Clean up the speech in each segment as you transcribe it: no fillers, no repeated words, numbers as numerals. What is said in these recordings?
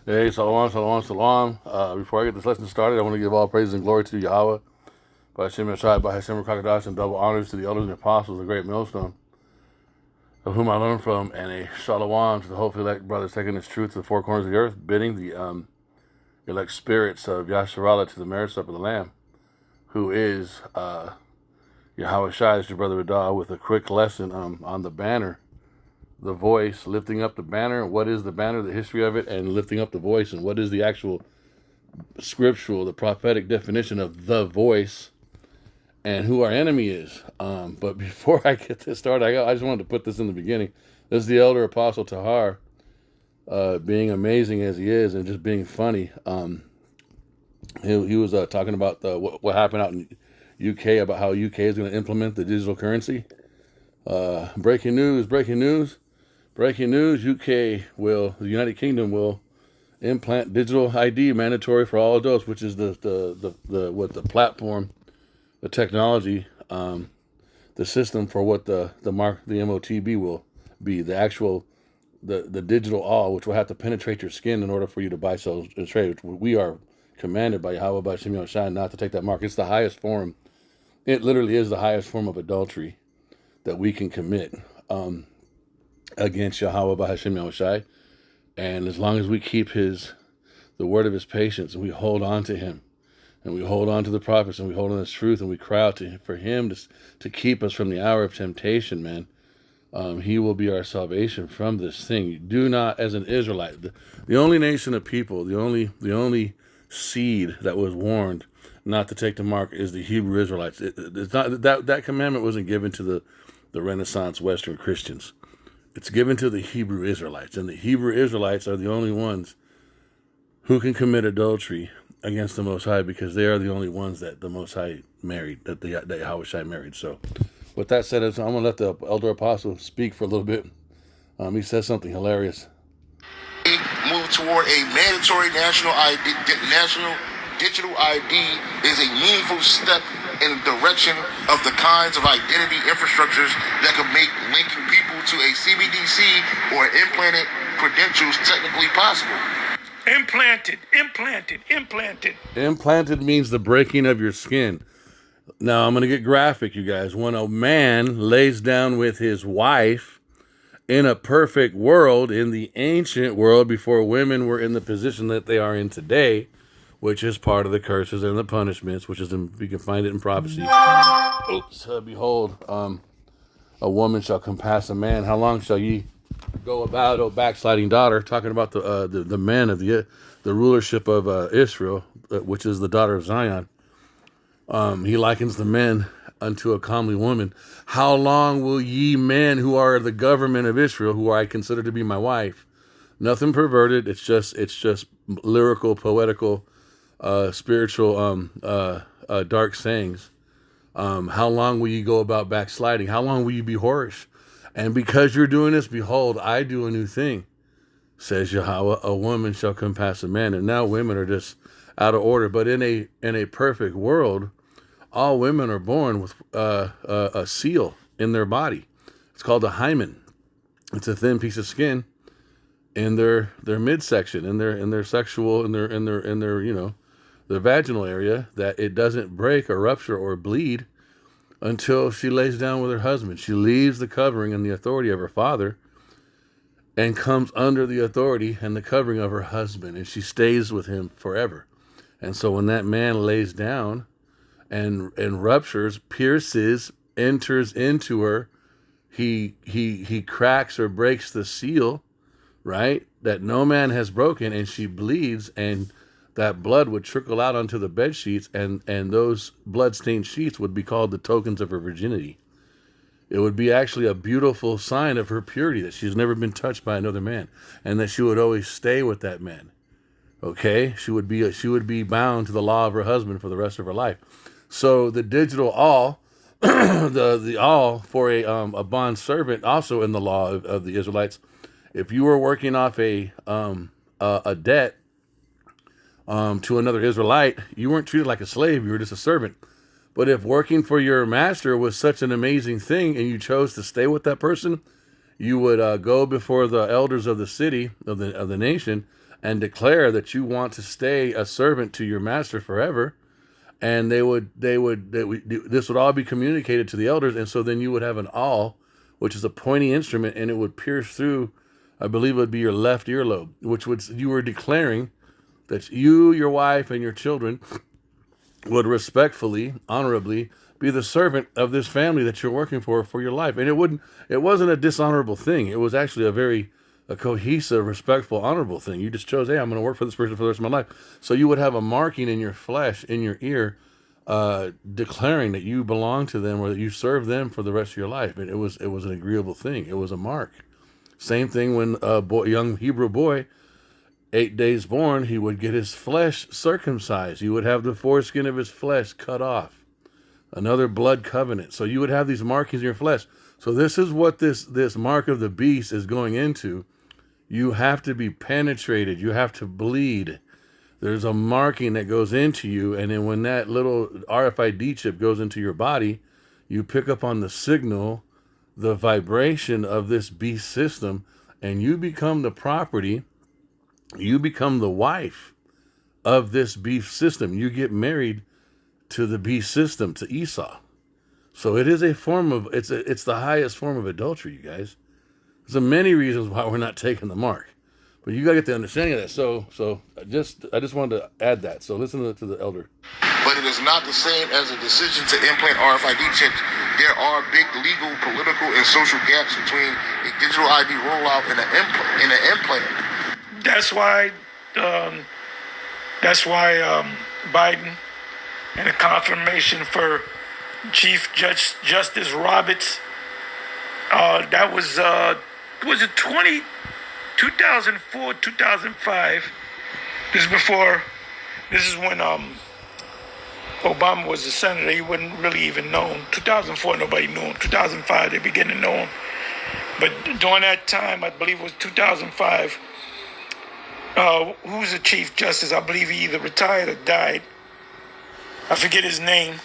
Hey, salam, salam, salam. Before I get this lesson started, I want to give all praise and glory to Yahweh, by Hashem Yeshai, by Hashem Rakakadash, and double honors to the elders and apostles, the great millstone, of whom I learned from, and a shalom to the hopefully elect brothers taking this truth to the four corners of the earth, bidding the elect spirits of Yasharallah to the marriage supper of the Lamb, who is Yahweh Shai, is your brother Adah, with a quick lesson on the banner, the voice, lifting up the banner. What is the banner, the history of it, and lifting up the voice, and what is the actual scriptural, the prophetic definition of the voice, and who our enemy is. But before I get this started, I just wanted to put this in the beginning. This is the elder apostle Tahar, being amazing as he is and just being funny. He was talking about what happened out in UK, about how UK is going to implement the digital currency. Breaking news, breaking news, breaking news. The United Kingdom will implant digital ID mandatory for all adults, which is the platform, the technology, the system for what the MOTB will be, the actual the digital all, which will have to penetrate your skin in order for you to buy, sell, and trade. Which we are commanded by Yahweh by Shem Shai not to take that mark. It's the highest form. It literally is the highest form of adultery that we can commit against Yahweh by Hashem Yahushai. And as long as we keep the word of his patience, and we hold on to him, and we hold on to the prophets, and we hold on to his truth, and we cry out for him to keep us from the hour of temptation, man, he will be our salvation from this thing. You do not, as an Israelite, the only nation of people, the only seed that was warned not to take the mark is the Hebrew Israelites. It's not that commandment wasn't given to the Renaissance Western Christians. It's given to the Hebrew Israelites, and the Hebrew Israelites are the only ones who can commit adultery against the Most High, because they are the only ones that the Most High married, that Yahweh Shai married. So, with that said, I'm going to let the elder apostle speak for a little bit. He says something hilarious. Move toward a mandatory national digital ID is a meaningful step in the direction of the kinds of identity infrastructures that could make linking people to a CBDC or implanted credentials technically possible. Implanted. Implanted means the breaking of your skin. Now, I'm going to get graphic, you guys. When a man lays down with his wife in a perfect world, in the ancient world, before women were in the position that they are in today, which is part of the curses and the punishments, which is you can find it in prophecy. Behold, a woman shall compass a man. How long shall ye go about, O backsliding daughter? Talking about the man of the rulership of Israel, which is the daughter of Zion. He likens the men unto a comely woman. How long will ye men who are the government of Israel, who I consider to be my wife? Nothing perverted. It's just lyrical, poetical, spiritual, dark sayings. How long will you go about backsliding? How long will you be whorish? And because you're doing this, behold, I do a new thing, says Yahweh. A woman shall compass a man. And now women are just out of order. But in a perfect world, all women are born with a seal in their body. It's called a hymen. It's a thin piece of skin in their midsection, in their sexual, in their their vaginal area, that it doesn't break or rupture or bleed until she lays down with her husband. She leaves the covering and the authority of her father and comes under the authority and the covering of her husband, and she stays with him forever. And so when that man lays down and ruptures, pierces, enters into her, he cracks or breaks the seal, right, that no man has broken, and she bleeds, and that blood would trickle out onto the bed sheets, and those blood-stained sheets would be called the tokens of her virginity. It would be actually a beautiful sign of her purity, that she's never been touched by another man, and that she would always stay with that man. Okay, she would be bound to the law of her husband for the rest of her life. So the digital all, the all for a bond servant, also in the law of the Israelites, if you were working off a debt to another Israelite, you weren't treated like a slave. You were just a servant. But if working for your master was such an amazing thing, and you chose to stay with that person, you would go before the elders of the city, of the nation, and declare that you want to stay a servant to your master forever. And this would all be communicated to the elders. And so then you would have an awl, which is a pointy instrument, and it would pierce through, I believe it would be your left earlobe, you were declaring that you, your wife, and your children would respectfully, honorably be the servant of this family that you're working for your life. And it wasn't a dishonorable thing. It was actually a cohesive, respectful, honorable thing. You just chose, hey, I'm going to work for this person for the rest of my life. So you would have a marking in your flesh, in your ear, declaring that you belong to them or that you serve them for the rest of your life. And it was an agreeable thing. It was a mark. Same thing when young Hebrew boy, 8 days born, he would get his flesh circumcised. You would have the foreskin of his flesh cut off. Another blood covenant. So you would have these markings in your flesh. So this is what this mark of the beast is going into. You have to be penetrated. You have to bleed. There's a marking that goes into you. And then when that little RFID chip goes into your body, you pick up on the signal, the vibration of this beast system, and you become the property. You become the wife of this beast system. You get married to the beast system, to Esau. So it is a form of, it's the highest form of adultery, you guys. There's many reasons why we're not taking the mark. But you got to get the understanding of that. So I just wanted to add that. So listen to the elder. But it is not the same as a decision to implant RFID chips. There are big legal, political, and social gaps between a digital ID rollout and an implant. That's why Biden and a confirmation for Chief Justice Roberts. That was it 2004, 2005. This is when Obama was a senator. He wasn't really even known. 2004, nobody knew him. 2005, they began to know him. But during that time, I believe it was 2005, who was the Chief Justice? I believe he either retired or died. I forget his name.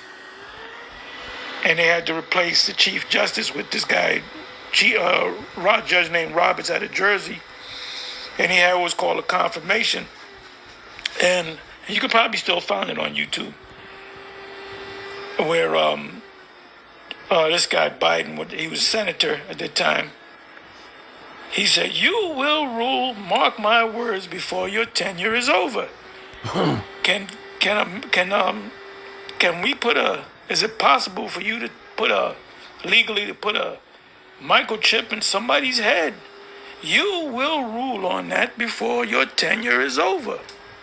And they had to replace the Chief Justice with this guy, judge named Roberts out of Jersey. And he had what was called a confirmation. And you could probably still find it on YouTube. Where this guy Biden, he was senator at the time, he said, "You will rule, mark my words, before your tenure is over." Can we put is it possible for you to legally put a microchip in somebody's head? You will rule on that before your tenure is over.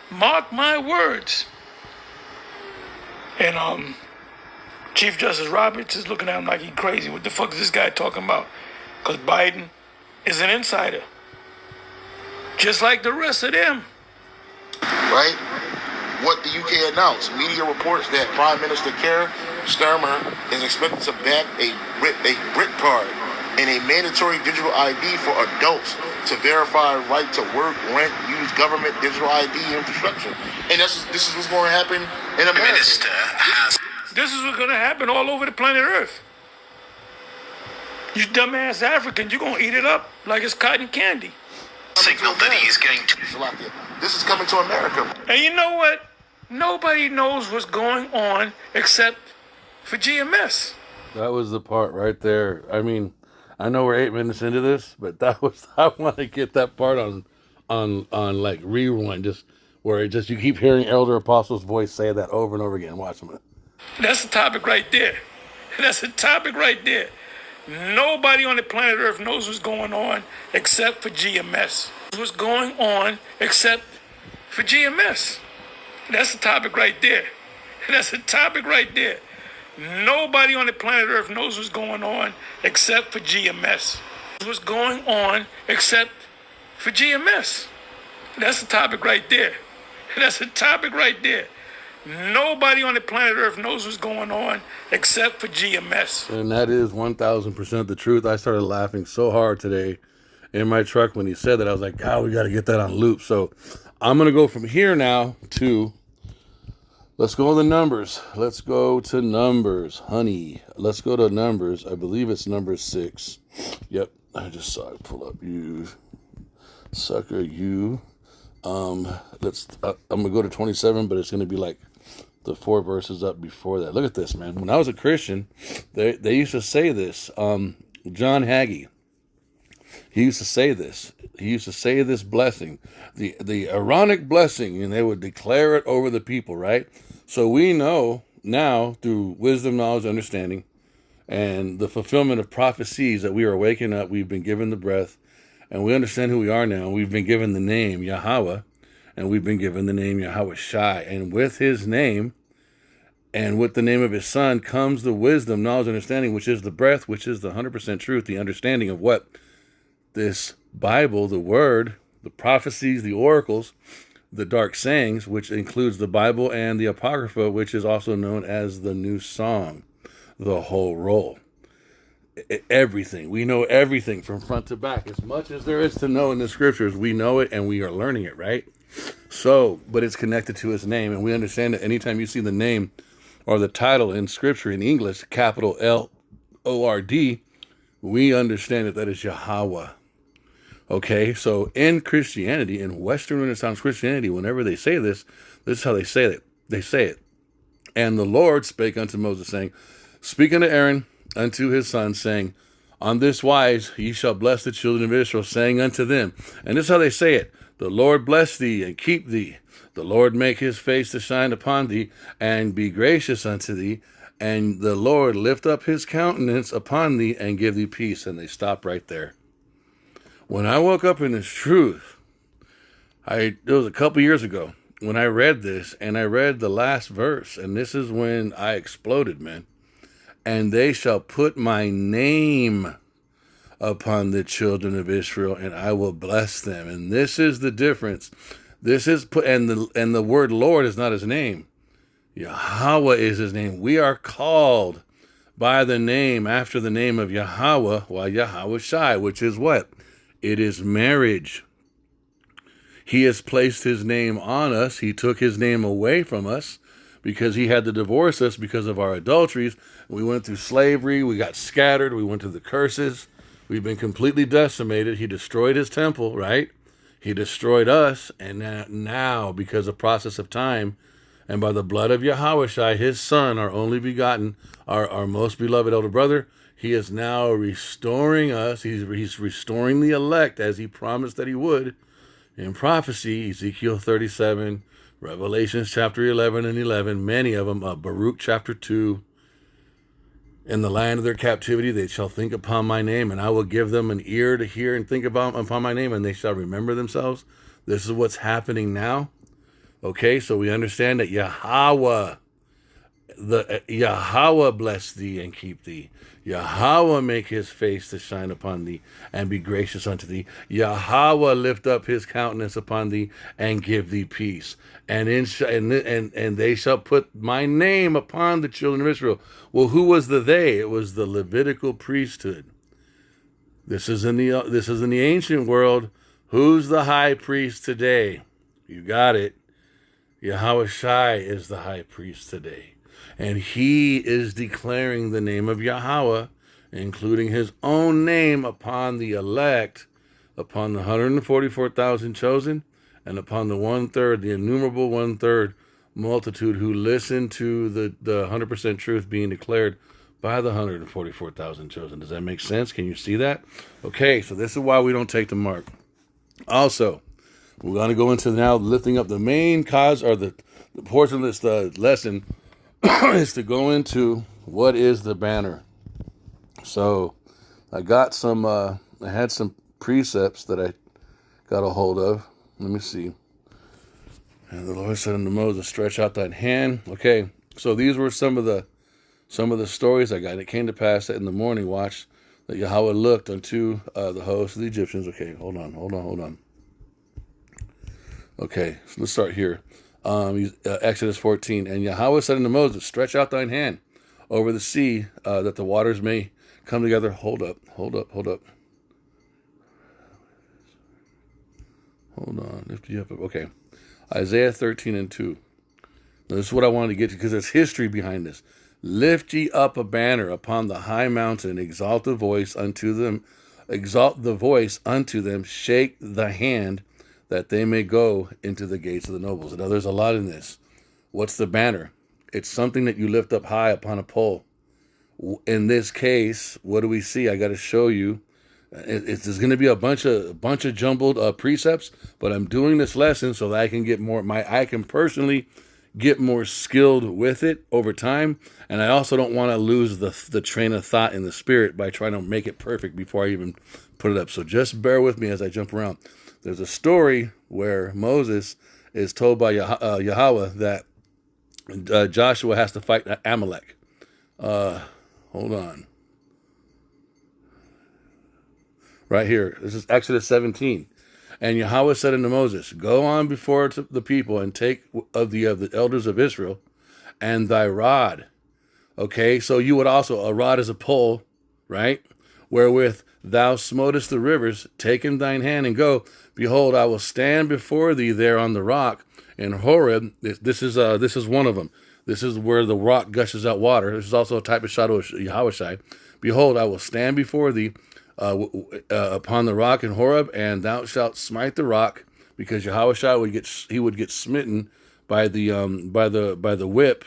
Mark my words. And Chief Justice Roberts is looking at him like he's crazy. What the fuck is this guy talking about? Because Biden is an insider. Just like the rest of them. Right? What the UK announced. Media reports that Prime Minister Keir Starmer is expected to back a BRIC card and a mandatory digital ID for adults to verify right to work, rent, use government digital ID infrastructure. And this is what's going to happen in America. This is what's going to happen all over the planet Earth. You dumbass Africans, you're going to eat it up like it's cotton candy. Signal that he's going to... This is coming to America. And you know what? Nobody knows what's going on except for GMS. That was the part right there. I mean, I know we're 8 minutes into this, but I want to get that part on like rewind, just where you keep hearing Elder Apostle's voice say that over and over again. Watch them. That's the topic right there. That's the topic right there. Nobody on the planet Earth knows what's going on except for GMS. What's going on except for GMS. That's the topic right there. That's the topic right there. Nobody on the planet Earth knows what's going on except for GMS. What's going on except for GMS. That's the topic right there. That's the topic right there. Nobody on the planet Earth knows what's going on except for GMS. And that is 1,000% the truth. I started laughing so hard today in my truck when he said that. I was like, God, we got to get that on loop. So I'm going to go from here now to, let's go to the numbers. Let's go to numbers, honey. Let's go to numbers. I believe it's number 6. Yep, I just saw it pull up. You sucker, you. I'm going to go to 27, but it's going to be like the 4 verses up before that. Look at this, man. When I was a Christian, they used to say this. John Hagee, he used to say this. He used to say this blessing, the Aaronic blessing, and they would declare it over the people, right? So we know now through wisdom, knowledge, understanding, and the fulfillment of prophecies that we are waking up. We've been given the breath, and we understand who we are now. We've been given the name Yahweh, and we've been given the name Yahweh Shai. And with his name and with the name of his son comes the wisdom, knowledge, understanding, which is the breath, which is the 100% truth, the understanding of what this Bible, the word, the prophecies, the oracles, the dark sayings, which includes the Bible and the Apocrypha, which is also known as the New Song, the whole roll. Everything. We know everything from front to back. As much as there is to know in the scriptures, we know it and we are learning it, right? So, but it's connected to his name, and we understand that anytime you see the name or the title in scripture in English, capital Lord, we understand that is Yahweh. Okay, so in Christianity, in Western Renaissance Christianity, whenever they say this is how they say it. They say it. And the Lord spake unto Moses, saying, Speak unto Aaron, unto his sons, saying, On this wise ye shall bless the children of Israel, saying unto them, and this is how they say it, The Lord bless thee and keep thee. The Lord make his face to shine upon thee and be gracious unto thee. And the Lord lift up his countenance upon thee and give thee peace. And they stop right there. When I woke up in this truth, it was a couple years ago when I read this, and I read the last verse, and this is when I exploded, man. And they shall put my name upon the children of Israel, and I will bless them. And this is the difference. This is and the word Lord is not his name. Yahweh is his name. We are called by the name after the name of Yahweh, Yahweh Shai, which is what? It is marriage. He has placed his name on us. He took his name away from us because he had to divorce us because of our adulteries. We went through slavery. We got scattered. We went through the curses. We've been completely decimated. He destroyed his temple, right? He destroyed us. And now, because of process of time, and by the blood of Yahweh Shai, his son, our only begotten, our most beloved elder brother, he is now restoring us. He's restoring the elect as he promised that he would in prophecy, Ezekiel 37, Revelations chapter 11 and 11, many of them, Baruch chapter 2. In the land of their captivity, they shall think upon my name, and I will give them an ear to hear and think upon my name, and they shall remember themselves. This is what's happening now. Okay, so we understand that Yahweh, Yahweh bless thee and keep thee. Yahweh make his face to shine upon thee and be gracious unto thee. Yahweh lift up his countenance upon thee and give thee peace. And they shall put my name upon the children of Israel. Well, who was the they? It was the Levitical priesthood. This is in the ancient world. Who's the high priest today? You got it. Yahweh Shai is the high priest today. And he is declaring the name of Yahweh, including his own name upon the elect, upon the 144,000 chosen, and upon the 1/3, the innumerable 1/3 multitude who listen to the 100% truth being declared by the 144,000 chosen. Does that make sense? Can you see that? Okay, so this is why we don't take the mark. Also, we're going to go into now lifting up the main cause, or the portion of this lesson is to go into what is the banner. So I got I had some precepts that I got a hold of. Let me see. And the Lord said unto Moses, stretch out thine hand. Okay, so these were some of the stories I got. And it came to pass that in the morning watch that Yahweh looked unto the host of the Egyptians. Okay, hold on. Okay, so let's start here. Exodus 14. And Yahweh said unto Moses, stretch out thine hand over the sea, that the waters may come together. Hold up. Hold on. Lift you up. Okay. Isaiah 13 and 2. Now, this is what I wanted to get to, because there's history behind this. Lift ye up a banner upon the high mountain, exalt the voice unto them, shake the hand that they may go into the gates of the nobles. Now, there's a lot in this. What's the banner? It's something that you lift up high upon a pole. In this case, what do we see? I got to show you. There's going to be a bunch of jumbled precepts, but I'm doing this lesson so that I can get more. I can personally get more skilled with it over time, and I also don't want to lose the train of thought in the spirit by trying to make it perfect before I even put it up. So just bear with me as I jump around. There's a story where Moses is told by Yahweh that Joshua has to fight Amalek. Hold on. Right here. This is Exodus 17. And Yahweh said unto Moses, go on before the people and take of the elders of Israel and thy rod. Okay, so you would also, a rod is a pole, right? Wherewith thou smotest the rivers, take in thine hand and go. Behold, I will stand before thee there on the rock in Horeb. This is one of them. This is where the rock gushes out water. This is also a type of shadow of Yahushai. Behold, I will stand before thee upon the rock in Horeb, and thou shalt smite the rock, because Yahushua would get smitten by the whip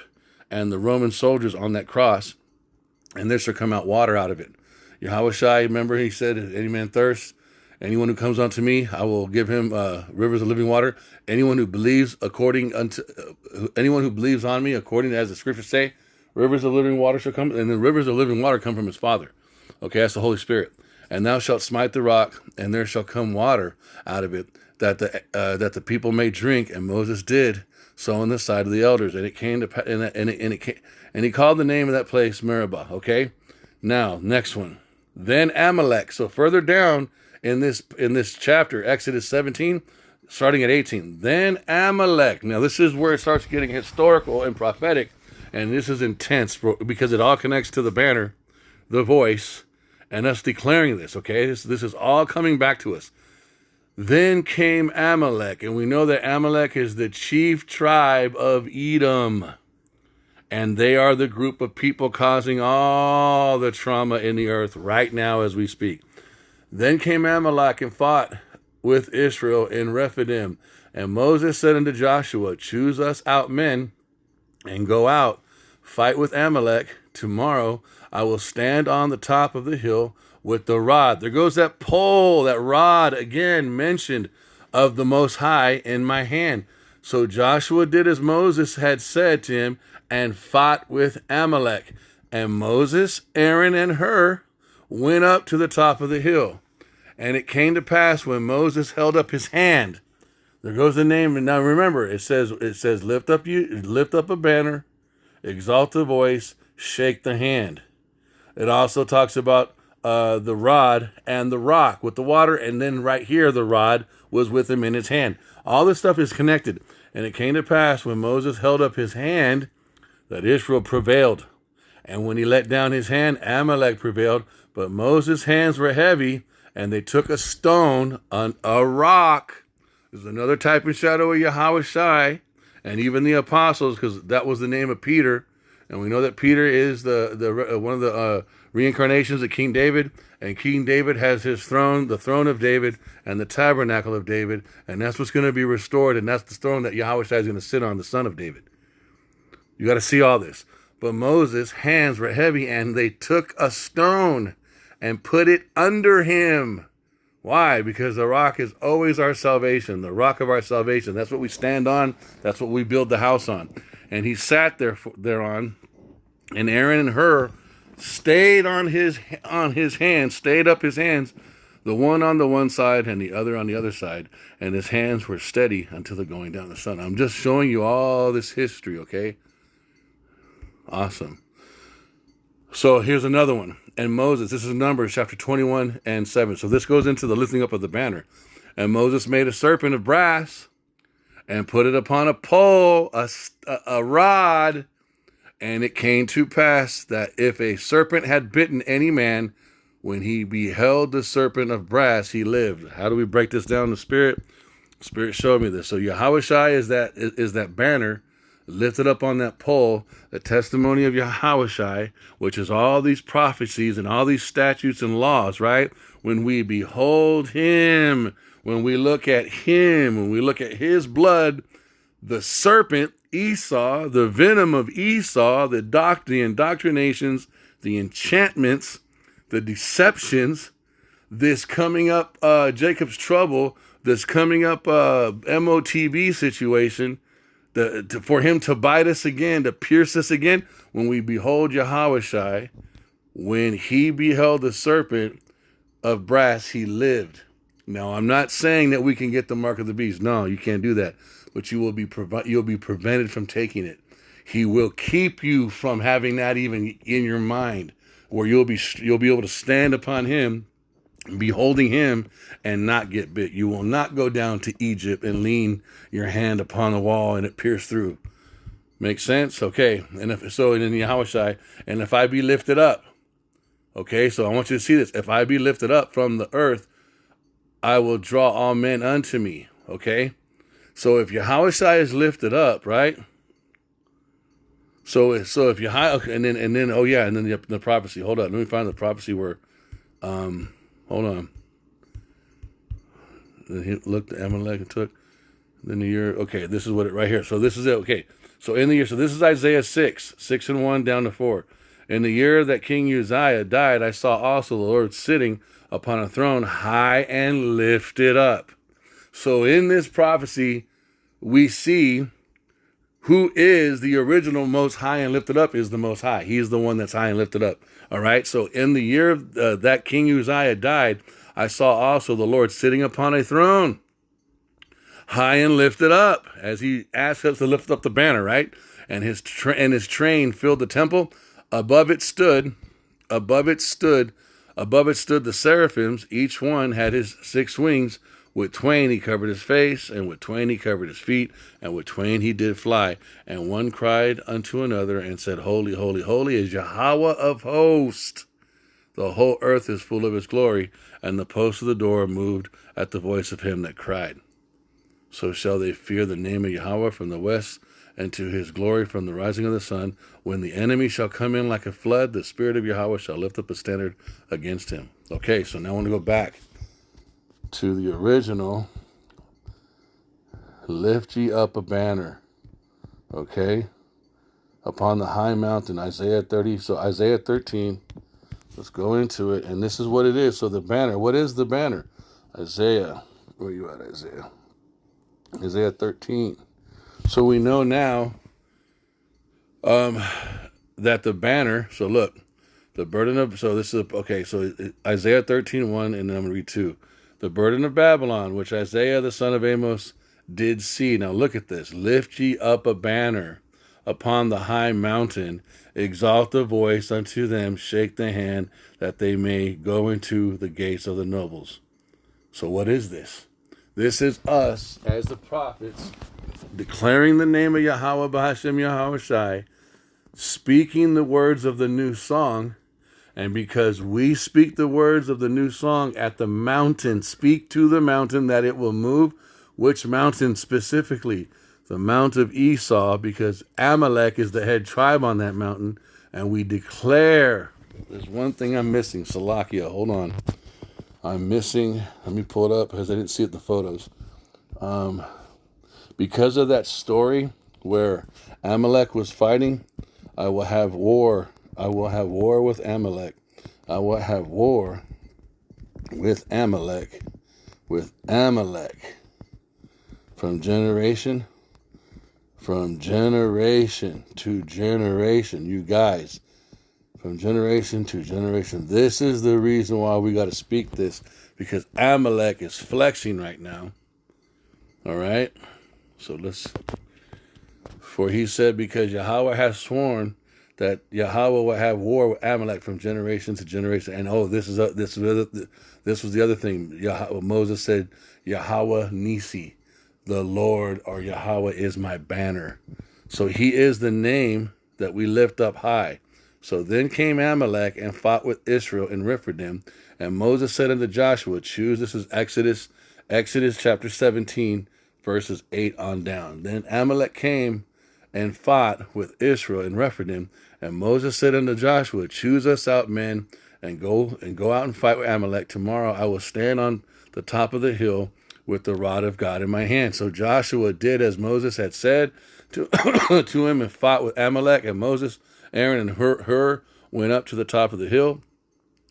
and the Roman soldiers on that cross, and there shall come out water out of it. Yahushua, remember, he said, any man thirst, anyone who comes unto me, I will give him rivers of living water. Anyone who believes anyone who believes on me, according as the scriptures say, rivers of living water shall come, and the rivers of living water come from his Father. Okay, that's the Holy Spirit. And thou shalt smite the rock, and there shall come water out of it, that the people may drink. And Moses did so in the sight of the elders. And it came to and he called the name of that place Meribah. Okay, now next one. Then Amalek. So further down in this chapter, Exodus 17, starting at 18. Then Amalek. Now this is where it starts getting historical and prophetic, and this is intense because it all connects to the banner, the voice, and us declaring this, okay? This is all coming back to us. Then came Amalek, and we know that Amalek is the chief tribe of Edom. And they are the group of people causing all the trauma in the earth right now as we speak. Then came Amalek and fought with Israel in Rephidim. And Moses said unto Joshua, choose us out men and go out, fight with Amalek. Tomorrow I will stand on the top of the hill with the rod. There goes that pole, that rod again mentioned of the Most High in my hand. So Joshua did as Moses had said to him and fought with Amalek. And Moses, Aaron, and Hur went up to the top of the hill. And it came to pass when Moses held up his hand. There goes the name. And now remember, it says lift up a banner, exalt the voice, shake the hand. It also talks about the rod and the rock with the water, and then right here the rod was with him in his hand. All this stuff is connected. And it came to pass when Moses held up his hand that Israel prevailed. And when he let down his hand, Amalek prevailed. But Moses' hands were heavy, and they took a stone on a rock. This is another type and shadow of Yahushai, and even the apostles, because that was the name of Peter. And we know that Peter is the one of the reincarnations of King David, and King David has his throne, the throne of David, and the tabernacle of David, and that's what's going to be restored, and that's the throne that Yahushua is going to sit on, the son of David. You got to see all this. But Moses' hands were heavy, and they took a stone and put it under him. Why? Because the rock is always our salvation, the rock of our salvation. That's what we stand on. That's what we build the house on. And he sat thereon, and Aaron and Hur stayed on his hands, stayed up his hands, the one on the one side and the other on the other side, and his hands were steady until the going down of the sun. I'm just showing you all this history, okay? Awesome. So here's another one. And Moses, this is Numbers chapter 21 and 7. So this goes into the lifting up of the banner. And Moses made a serpent of brass and put it upon a pole, a rod. And it came to pass that if a serpent had bitten any man, when he beheld the serpent of brass, he lived. How do we break this down in the Spirit? Spirit showed me this. So Yahushai is that banner lifted up on that pole, the testimony of Yahushai, which is all these prophecies and all these statutes and laws, right? When we behold him, when we look at him, when we look at his blood, the serpent, Esau, the venom of Esau, the indoctrinations, the enchantments, the deceptions, this coming up Jacob's trouble, this coming up MOTB situation, for him to bite us again, to pierce us again, when we behold Yahushai, when he beheld the serpent of brass, he lived. Now, I'm not saying that we can get the mark of the beast. No, you can't do that. But you'll be prevented from taking it. He will keep you from having that even in your mind, where you'll be able to stand upon him, beholding him, and not get bit. You will not go down to Egypt and lean your hand upon the wall and it pierce through. Make sense? Okay. And in Yahushai, and if I be lifted up, okay, so I want you to see this. If I be lifted up from the earth, I will draw all men unto me. Okay? So if Yahushai is lifted up, right? So if you and then the prophecy. Hold on, let me find the prophecy where hold on. Then he looked at Amalek and took. Then the year, okay, this is what it right here. So this is it. Okay. So in the year, so this is Isaiah 6:1 down to 4. In the year that King Uzziah died, I saw also the Lord sitting upon a throne high and lifted up. So in this prophecy, we see who is the original most high and lifted up is the most high. He is the one that's high and lifted up. All right. So in the year that King Uzziah died, I saw also the Lord sitting upon a throne, high and lifted up, as he asked us to lift up the banner, right? And his train filled the temple. Above it stood the seraphims. Each one had his 6 wings. With twain he covered his face, and with twain he covered his feet, and with twain he did fly. And one cried unto another and said, Holy, holy, holy is Yahweh of hosts. The whole earth is full of his glory. And the posts of the door moved at the voice of him that cried. So shall they fear the name of Yahweh from the west, and to his glory from the rising of the sun. When the enemy shall come in like a flood, the spirit of Yahweh shall lift up a standard against him. Okay, so now I want to go back to the original. Lift ye up a banner, okay, upon the high mountain, Isaiah 30. So Isaiah 13, let's go into it, and this is what it is. So the banner, what is the banner? Isaiah, where you at, Isaiah? Isaiah 13. So we know now that the banner, so look, the burden of, so this is, okay, so Isaiah 13:1, and then I'm going to read 2. The burden of Babylon, which Isaiah the son of Amos did see. Now look at this. Lift ye up a banner upon the high mountain. Exalt the voice unto them. Shake the hand that they may go into the gates of the nobles. So what is this? This is us as the prophets declaring the name of Yahweh B'Hashem Yahushai, speaking the words of the new song. And because we speak the words of the new song at the mountain, speak to the mountain that it will move. Which mountain specifically? The Mount of Esau, because Amalek is the head tribe on that mountain. And we declare, there's one thing I'm missing, Salakia, hold on. I'm missing, let me pull it up because I didn't see it in the photos. Because of that story where Amalek was fighting, I will have war. I will have war with Amalek. I will have war with Amalek. With Amalek. From generation to generation. You guys. From generation to generation. This is the reason why we got to speak this. Because Amalek is flexing right now. All right? So let's... For he said, because Yahweh has sworn that Yahweh will have war with Amalek from generation to generation. And this was the other thing. Moses said, Yahweh Nisi, the Lord, or Yahweh is my banner. So he is the name that we lift up high. So then came Amalek and fought with Israel in Rephidim. And Moses said unto Joshua, choose, this is Exodus chapter 17, verses 8 on down. Then Amalek came and fought with Israel in Rephidim. And Moses said unto Joshua, choose us out men and go out and fight with Amalek. Tomorrow I will stand on the top of the hill with the rod of God in my hand. So Joshua did as Moses had said to, to him and fought with Amalek. And Moses, Aaron, and Hur went up to the top of the hill.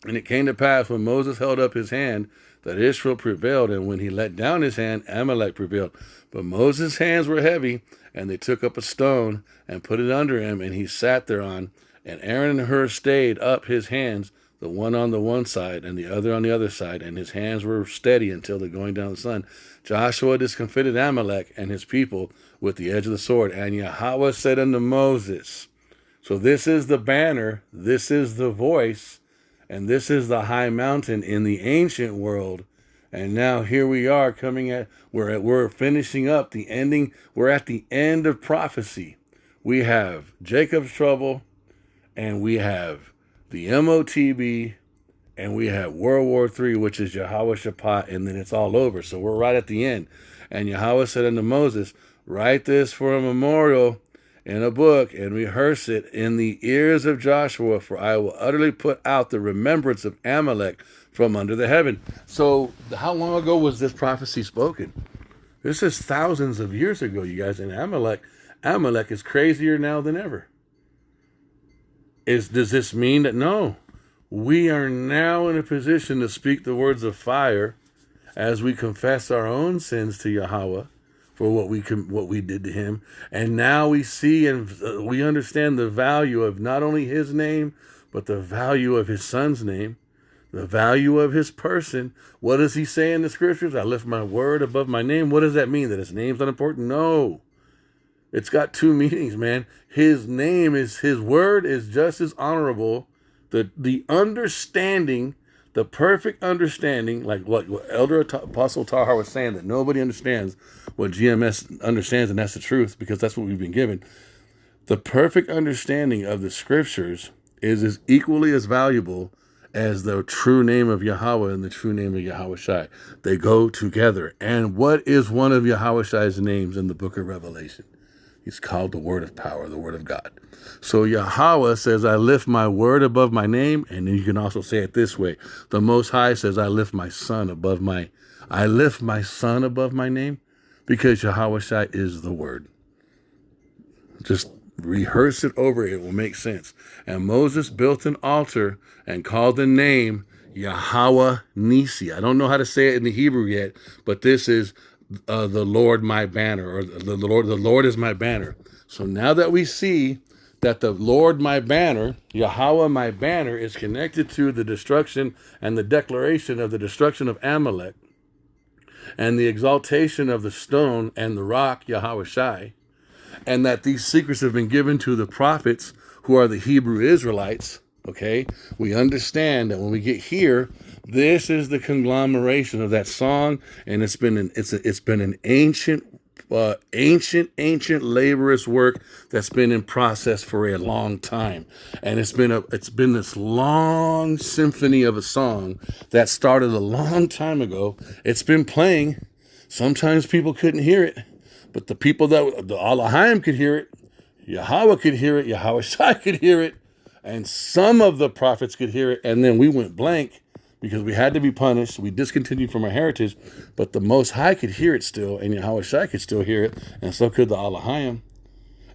And it came to pass when Moses held up his hand that Israel prevailed, and when he let down his hand, Amalek prevailed. But Moses' hands were heavy, and they took up a stone and put it under him, and he sat thereon. And Aaron and Hur stayed up his hands, the one on the one side and the other on the other side, and his hands were steady until the going down of the sun. Joshua discomfited Amalek and his people with the edge of the sword. And Yahweh said unto Moses, so this is the banner, this is the voice, and this is the high mountain in the ancient world. And now here we are we're finishing up the ending. We're at the end of prophecy. We have Jacob's trouble, and we have the MOTB, and we have World War III, which is Yahweh Shaphat, and then it's all over. So we're right at the end. And Yahweh said unto Moses, write this for a memorial in a book, and rehearse it in the ears of Joshua, for I will utterly put out the remembrance of Amalek from under the heaven. So how long ago was this prophecy spoken? This is thousands of years ago, you guys. And Amalek is crazier now than ever. Does this mean that? No. We are now in a position to speak the words of fire as we confess our own sins to Yahweh for what we did to him. And now we see and we understand the value of not only his name, but the value of his son's name, the value of his person. What does he say in the scriptures? I lift my word above my name. What does that mean? That his name's not important? No. It's got two meanings, man. His word is just as honorable. The understanding, the perfect understanding, like what Elder Apostle Tahar was saying, that nobody understands what GMS understands, and that's the truth, because that's what we've been given. The perfect understanding of the scriptures is as equally as valuable as the true name of Yahweh and the true name of Yahweh Shai. They go together. And what is one of Yahweh Shai's names in the book of Revelation? He's called the Word of Power, the Word of God. So Yahweh says, I lift my word above my name. And then you can also say it this way. The Most High says, I lift my son above my name, because Yahweh Shai is the Word. Just rehearse it over. It will make sense. And Moses built an altar and called the name Yahweh Nisi. I don't know how to say it in the Hebrew yet, but this is the Lord my banner, or the Lord is my banner. So now that we see that the Lord my banner, Yahweh my banner, is connected to the destruction and the declaration of the destruction of Amalek, and the exaltation of the stone and the rock, Yahweh Shai, and that these secrets have been given to the prophets who are the Hebrew Israelites, okay, we understand that when we get here, this is the conglomeration of that song, and it's been an ancient laborious work that's been in process for a long time, and it's been this long symphony of a song that started a long time ago. It's been playing. Sometimes people couldn't hear it, but the people the Elohim could hear it, Yahweh could hear it, Yahweh Shai could hear it, and some of the prophets could hear it, and then we went blank because we had to be punished. We discontinued from our heritage, but the Most High could hear it still, and Yahweh Shai could still hear it, and so could the Elohim.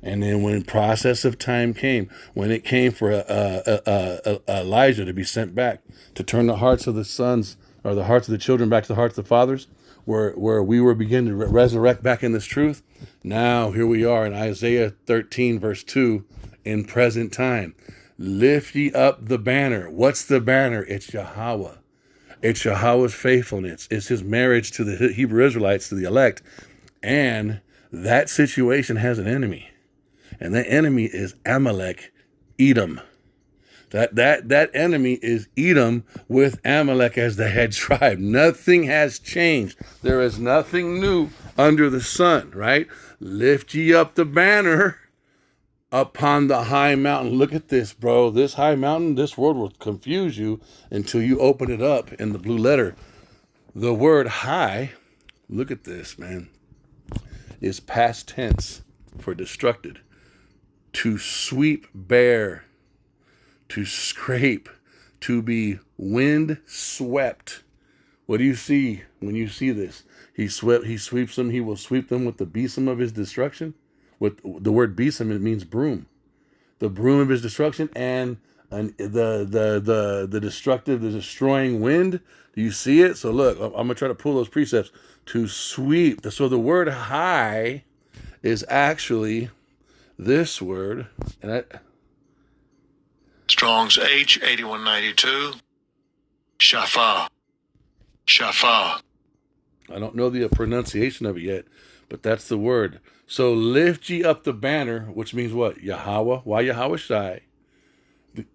And then when process of time came, when it came for Elijah to be sent back to turn the hearts of the sons, or the hearts of the children, back to the hearts of the fathers, where we were beginning to resurrect back in this truth. Now here we are in Isaiah 13 verse 2 in present time. Lift ye up the banner. What's the banner? It's Yahweh. It's Yahweh's faithfulness. It's his marriage to the Hebrew Israelites, to the elect. And that situation has an enemy. And that enemy is Amalek, Edom. That enemy is Edom, with Amalek as the head tribe. Nothing has changed. There is nothing new under the sun, right? Lift ye up the banner upon the high mountain. Look at this, bro. This high mountain, this word will confuse you until you open it up in the blue letter. The word high, look at this, man, is past tense for destructed. To sweep bare, to scrape, to be wind swept, What do you see when you see this? He sweeps them. He will sweep them with the besom of his destruction. With the word besom, it means broom. The broom of his destruction, and the destructive, the destroying wind. Do you see it? So look, I'm gonna try to pull those precepts to sweep. So the word high is actually this word, and Strong's H8192. Shafar. Shafar. I don't know the pronunciation of it yet, but that's the word. So lift ye up the banner, which means what? Yahweh. Why Yahweh Shai?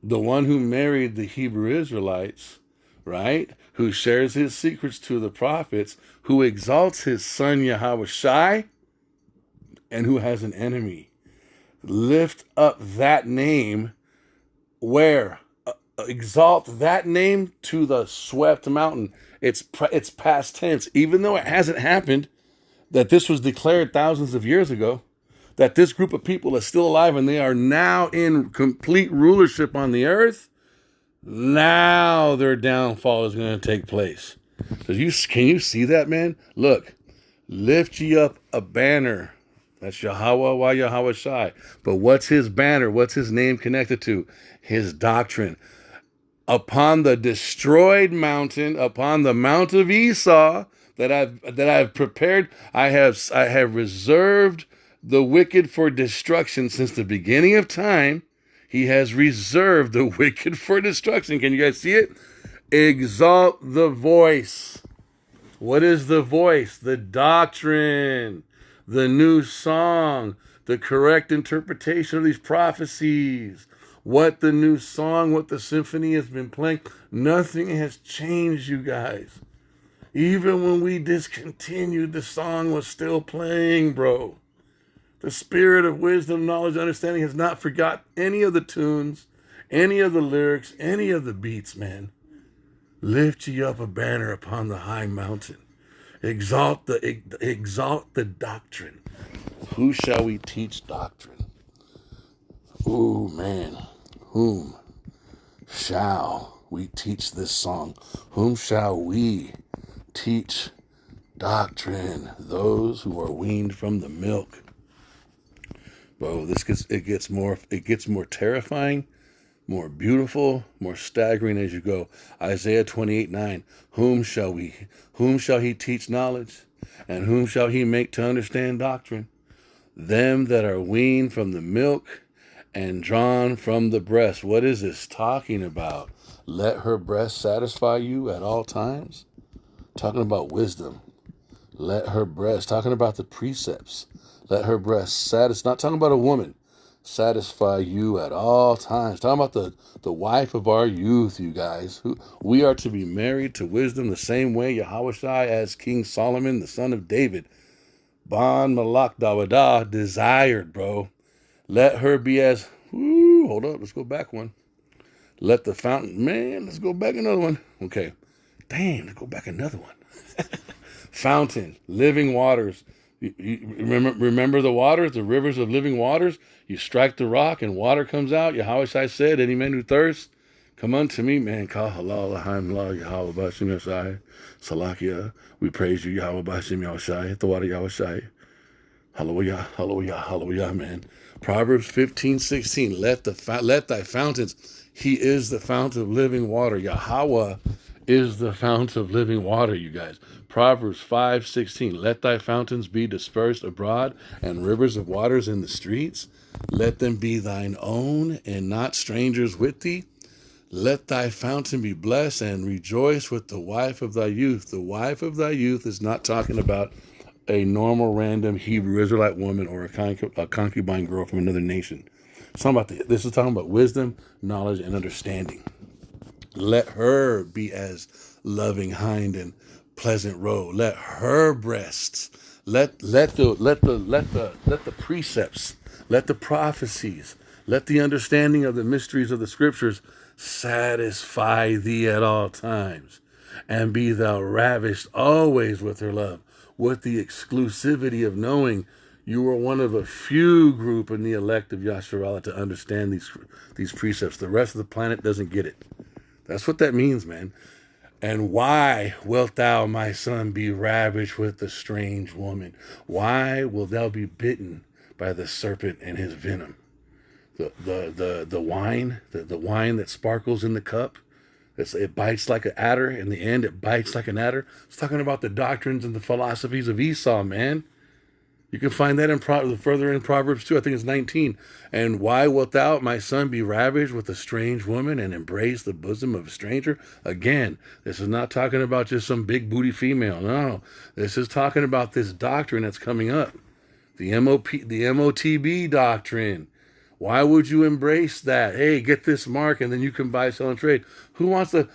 The one who married the Hebrew Israelites, right? Who shares his secrets to the prophets, who exalts his son Yahweh Shai, and who has an enemy. Lift up that name where? Exalt that name to the swept mountain. It's past tense, even though it hasn't happened. That this was declared thousands of years ago. That this group of people is still alive and they are now in complete rulership on the earth. Now their downfall is going to take place. Can you see that, man? Look, lift ye up a banner. That's Yahweh, why Yahweh Shai. But what's his banner? What's his name connected to? His doctrine. Upon the destroyed mountain, upon the mount of Esau that I've prepared, I have reserved the wicked for destruction since the beginning of time. He has reserved the wicked for destruction. Can you guys see it? Exalt the voice. What is the voice? The doctrine, the new song, the correct interpretation of these prophecies. What the new song, what the symphony has been playing. Nothing has changed, you guys. Even when we discontinued, the song was still playing, bro. The spirit of wisdom, knowledge, understanding has not forgot any of the tunes, any of the lyrics, any of the beats, man. Lift ye up a banner upon the high mountain. Exalt the doctrine. Who shall we teach doctrine? Ooh, man. Whom shall we teach this song? Whom shall we teach doctrine? Those who are weaned from the milk. Bro, it gets more terrifying, more beautiful, more staggering as you go. Isaiah 28:9. Whom shall he teach knowledge? And whom shall he make to understand doctrine? Them that are weaned from the milk and drawn from the breast. What is this talking about? Let her breast satisfy you at all times. Talking about wisdom. Let her breast. Talking about the precepts. Let her breast satisfy. Not talking about a woman. Satisfy you at all times. Talking about the wife of our youth, you guys. We are to be married to wisdom the same way Yahweh Shai as King Solomon, the son of David. Ban Malak Dawadah desired, bro. Let her be as, hold up, let's go back one. Let the fountain, man, let's go back another one. Okay, damn, let's go back another one. Fountain, living waters. You remember the waters, the rivers of living waters? You strike the rock and water comes out. Yahweh Shai said, any man who thirsts, come unto me, man. Kal halal lahaim la Yahweh b'Hashem Yahshai. Salakia, we praise you, Yahweh b'Hashem Yahshai. The water Yahweh Shai. Hallelujah, hallelujah, hallelujah, man. Proverbs 15:16. Let thy fountains. He is the fount of living water. Yahweh is the fount of living water, you guys. Proverbs 5:16. Let thy fountains be dispersed abroad, and rivers of waters in the streets. Let them be thine own, and not strangers with thee. Let thy fountain be blessed, and rejoice with the wife of thy youth. The wife of thy youth is not talking about a normal, random Hebrew Israelite woman or a concubine girl from another nation. This is talking about wisdom, knowledge, and understanding. Let her be as loving hind and pleasant roe. Let her breasts. Let the precepts. Let the prophecies. Let the understanding of the mysteries of the scriptures satisfy thee at all times, and be thou ravished always with her love, with the exclusivity of knowing you are one of a few group in the elect of Yasharallah to understand these precepts. The rest of the planet doesn't get it. That's what that means, man. And why wilt thou, my son, be ravished with the strange woman? Why will thou be bitten by the serpent and his venom? The wine, the wine that sparkles in the cup, it bites like an adder. In the end, it bites like an adder. It's talking about the doctrines and the philosophies of Esau, man. You can find that further in Proverbs 2. I think it's 19. And why wilt thou, my son, be ravished with a strange woman and embrace the bosom of a stranger? Again, this is not talking about just some big booty female. No, this is talking about this doctrine that's coming up. The MOTB doctrine. Why would you embrace that? Hey, get this mark and then you can buy, sell, and trade. Who wants to?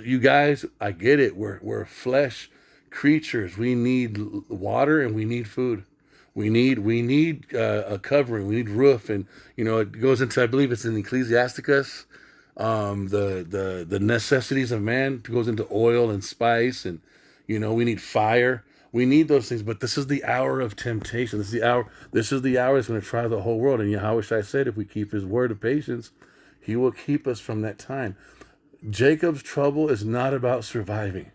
You guys, I get it. We're flesh creatures. We need water and we need food. We need a covering. We need roof, and it goes into, I believe it's in Ecclesiasticus. The necessities of man goes into oil and spice, and we need fire. We need those things, but this is the hour of temptation. This is the hour. This is the hour that's going to try the whole world. And Yahweh Shai said, if we keep His word of patience, He will keep us from that time. Jacob's trouble is not about surviving.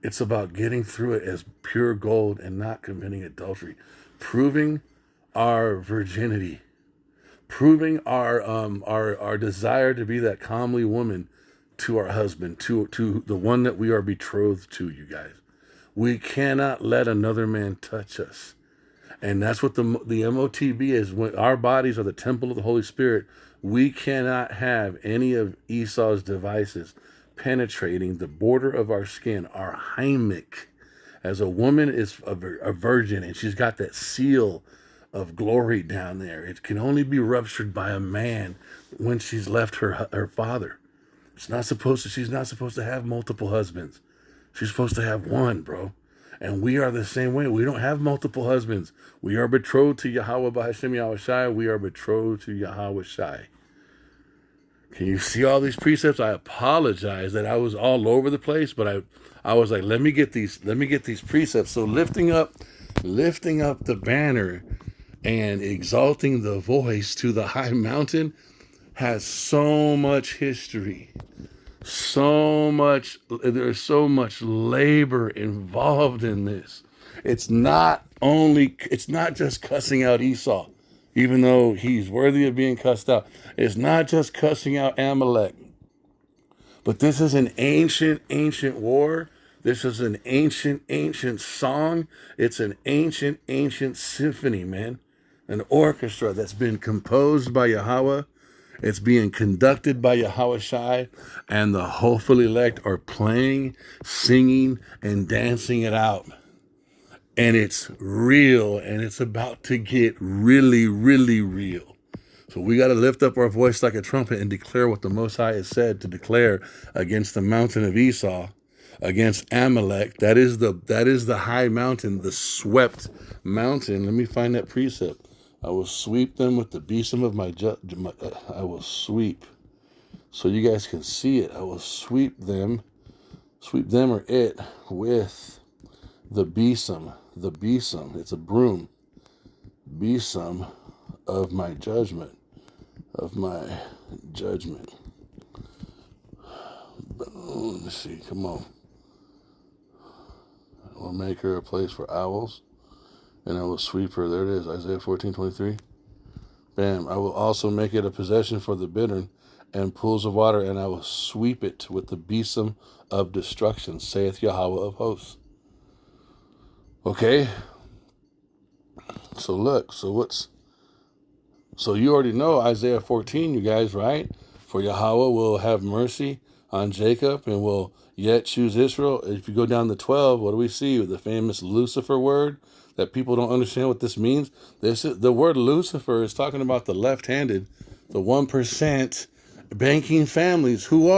It's about getting through it as pure gold and not committing adultery, proving our virginity, proving our desire to be that comely woman to our husband, to the one that we are betrothed to. You guys, we cannot let another man touch us, and that's what the MOTB is. When our bodies are the temple of the Holy Spirit, we cannot have any of Esau's devices penetrating the border of our skin, our hymic. As a woman is a virgin and she's got that seal of glory down there, it can only be ruptured by a man when she's left her father. She's not supposed to have multiple husbands. She's supposed to have one, bro. And we are the same way. We don't have multiple husbands. We are betrothed to Yahweh B'Hashem Yahweh Shai. We are betrothed to Yahweh Shai. Can you see all these precepts? I apologize that I was all over the place, but I was like, let me get these precepts. So lifting up the banner and exalting the voice to the high mountain has so much history. There's so much labor involved in this. It's not just cussing out Esau, even though he's worthy of being cussed out. It's not just cussing out Amalek, but this is an ancient war. This is an ancient song. It's an ancient symphony, man. An orchestra that's been composed by Yahweh. It's being conducted by Yahweh Shai, and the hopeful elect are playing, singing, and dancing it out. And it's real, and it's about to get really, really real. So we got to lift up our voice like a trumpet and declare what the Most High has said to declare against the mountain of Esau, against Amalek. That is the high mountain, the swept mountain. Let me find that precept. I will sweep them with the besom of my I will sweep, so you guys can see it. I will sweep them or it with the besom. The besom, it's a broom. Besom of my judgment. Let's see, come on. I will make her a place for owls, and I will sweep her. There it is, Isaiah 14:23. Bam. I will also make it a possession for the bittern and pools of water, and I will sweep it with the besom of destruction, saith Yahweh of hosts. Okay? So look, so you already know Isaiah 14, you guys, right? For Yahweh will have mercy on Jacob and will yet choose Israel. If you go down to 12, what do we see? The famous Lucifer word that people don't understand what this means. The word Lucifer is talking about the left-handed, the 1% banking families. Who?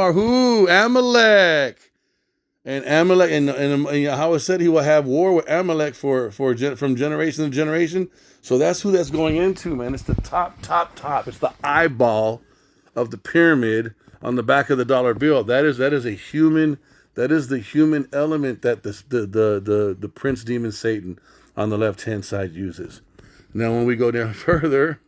Amalek. And Amalek, and Yahweh said he will have war with Amalek from generation to generation. So that's who that's going into, man. It's the top. It's the eyeball of the pyramid on the back of the dollar bill. That is a human. That is the human element that the prince demon Satan on the left hand side uses. Now, when we go down further,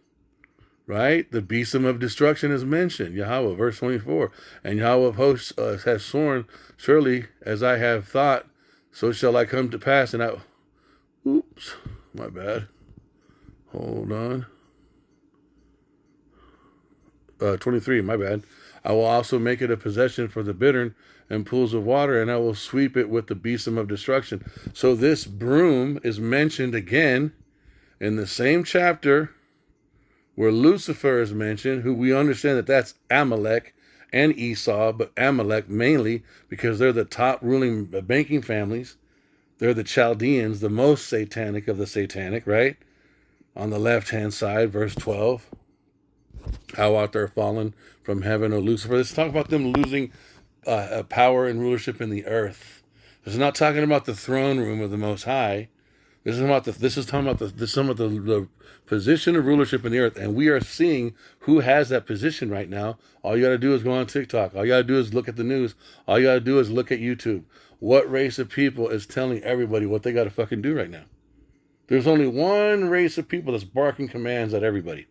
right? The besom of destruction is mentioned, Yahweh, verse 24. And Yahweh of hosts has sworn, surely as I have thought, so shall I come to pass. And oops, my bad. Hold on. 23, my bad. I will also make it a possession for the bittern and pools of water, and I will sweep it with the besom of destruction. So this broom is mentioned again in the same chapter where Lucifer is mentioned, who we understand that that's Amalek and Esau, but Amalek mainly because they're the top ruling banking families. They're the Chaldeans, the most satanic of the satanic, right? On the left-hand side, verse 12. How art thou fallen from heaven, O Lucifer? Let's talk about them losing power and rulership in the earth. This is not talking about the throne room of the Most High. This is talking about the position of rulership in the earth, and we are seeing who has that position right now. All you got to do is go on TikTok. All you got to do is look at the news. All you got to do is look at YouTube. What race of people is telling everybody what they got to fucking do right now? There's only one race of people that's barking commands at everybody.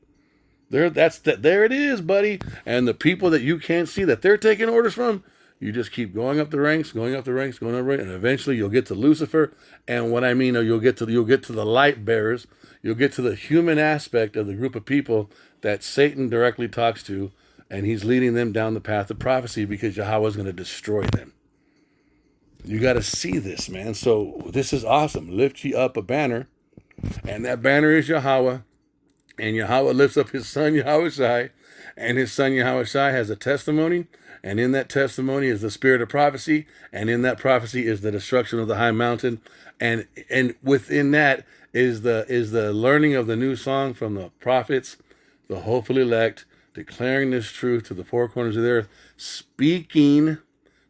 There it is, buddy. And the people that you can't see that they're taking orders from, you just keep going up the ranks, going up the ranks, and eventually you'll get to Lucifer. And what I mean, you'll get to the light bearers. You'll get to the human aspect of the group of people that Satan directly talks to, and he's leading them down the path of prophecy because Yahweh is going to destroy them. You got to see this, man. So this is awesome. Lift ye up a banner, and that banner is Yahweh. And Yahweh lifts up his son Yahushai, and his son Yahushai has a testimony, and in that testimony is the spirit of prophecy, and in that prophecy is the destruction of the high mountain, and within that is the learning of the new song from the prophets, the hopeful elect, declaring this truth to the four corners of the earth, speaking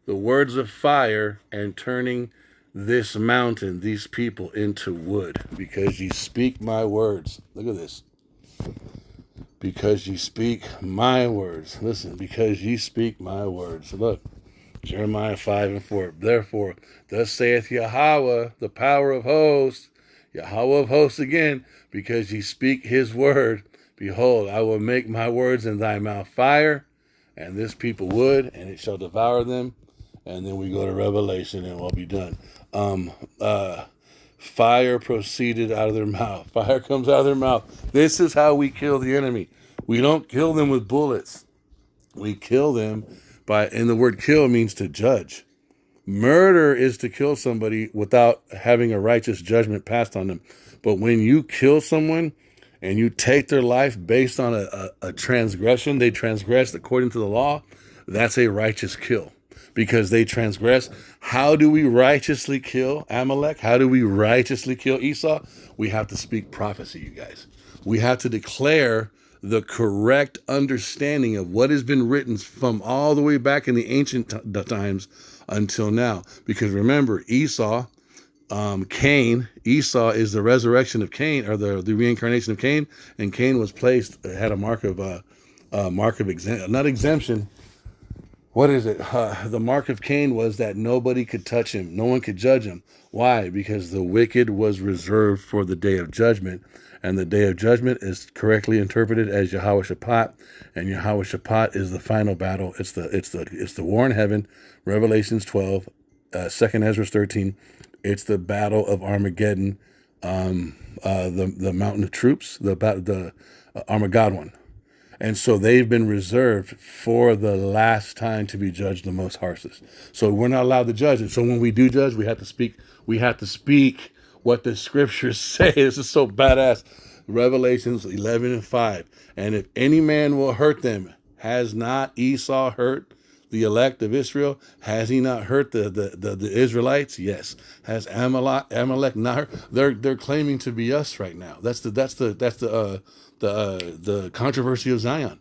the words of fire, and turning this mountain, these people, into wood, because ye speak my words. Look at this. Because ye speak my words. Listen, because ye speak my words. Look, Jeremiah 5:4. Therefore, thus saith Yahweh, the power of hosts, Yahweh of hosts again, because ye speak his word. Behold, I will make my words in thy mouth fire, and this people wood, and it shall devour them. And then we go to Revelation, and we'll be done. Fire proceeded out of their mouth. Fire comes out of their mouth. This is how we kill the enemy. We don't kill them with bullets. We kill them and the word kill means to judge. Murder is to kill somebody without having a righteous judgment passed on them. But when you kill someone and you take their life based on a transgression, they transgressed according to the law, that's a righteous kill. Because they transgress. How do we righteously kill Amalek? How do we righteously kill Esau? We have to speak prophecy, you guys. We have to declare the correct understanding of what has been written from all the way back in the ancient times until now. Because remember, Esau, Cain, Esau is the resurrection of Cain, or the reincarnation of Cain, and Cain was placed, had a mark of not exemption. What is it? The mark of Cain was that nobody could touch him. No one could judge him. Why? Because the wicked was reserved for the day of judgment. And the day of judgment is correctly interpreted as Yahweh Shaphat. And Yahweh Shaphat is the final battle. It's the war in heaven. Revelations 12, 2nd Ezra 13. It's the battle of Armageddon, the mountain of troops, the Armageddon. And so they've been reserved for the last time to be judged the most harshest. So we're not allowed to judge it. So when we do judge, we have to speak what the scriptures say. This is so badass. Revelations 11:5. And if any man will hurt them, has not Esau hurt the elect of Israel? Has he not hurt the Israelites? Yes. Has Amalek not hurt? They're claiming to be us right now. That's the controversy of Zion.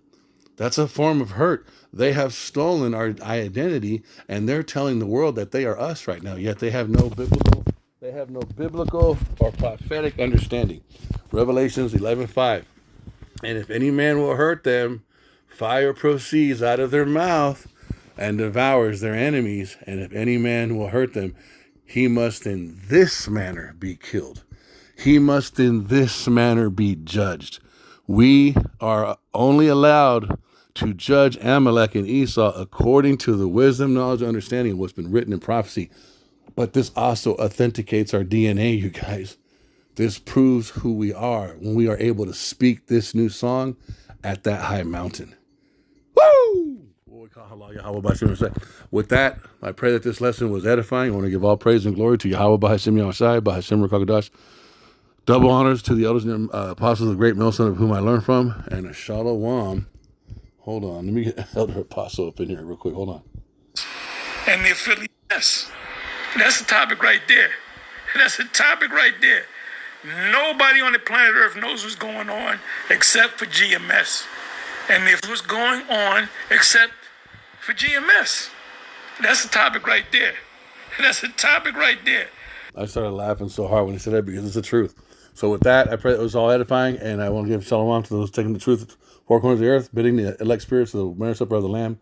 That's a form of hurt. They have stolen our identity, and they're telling the world that they are us right now. Yet they have no biblical or prophetic understanding. Revelations 11:5. And if any man will hurt them, fire proceeds out of their mouth and devours their enemies. And if any man will hurt them, he must in this manner be killed. He must in this manner be judged. We are only allowed to judge Amalek and Esau according to the wisdom, knowledge, and understanding of what's been written in prophecy. But this also authenticates our DNA, you guys. This proves who we are when we are able to speak this new song at that high mountain. Woo! With that, I pray that this lesson was edifying. I want to give all praise and glory to Yahweh Bahashim Yahushai, Bahashim Rakakadash. Double honors to the elders and apostles of the great millstone of whom I learned from. And a shalom. Hold on. Let me get Elder Apostle up in here real quick. Hold on. And the affiliate. Yes. That's the topic right there. That's the topic right there. Nobody on the planet Earth knows what's going on except for GMS. And if what's going on except for GMS. That's the topic right there. That's the topic right there. I started laughing so hard when he said that because it's the truth. So with that, I pray it was all edifying, and I want to give shalom to those taking the truth to four corners of the earth, bidding the elect spirits of the marriage supper of the Lamb,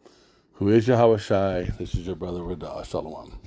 who is Yahweh Shai. This is your brother Radah. Shalom.